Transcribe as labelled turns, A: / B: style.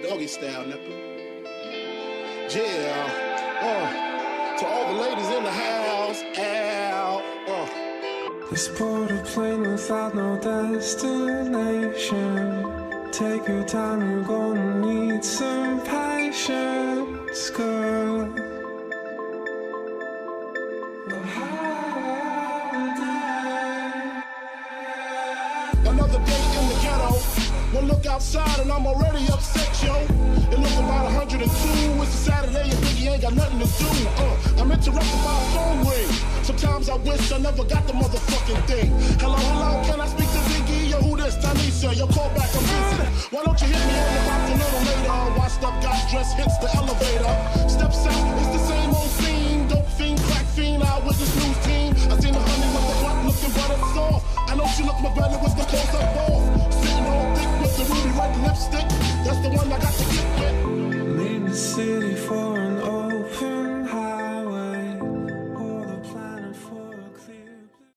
A: Doggy style, nigga. Yeah. To all the ladies in the house.
B: Let's board a plane without no destination. Take your time, you're gonna need some patience, girl.
A: Another day in the ghetto. One look outside and I'm already upset, yo. It looks about 102. It's a Saturday and Biggie ain't got nothing to do. I'm interrupted by a phone ring. Sometimes I wish I never got the motherfucking thing. Hello, can I speak to Biggie? Yo, who this? Tanisha, yo, call back, I'm busy. Why don't you hit me on the box a little later? Washed up, got dressed, hits the elevator. Steps out, it's the same old scene. Dope fiend, crack fiend, out with this news team. I seen the honey with the butt looking butter soft. I know she looked my better with the close up off. Sitting all thick with the ruby red lipstick. That's the one I got to get with.
B: I'm in the city for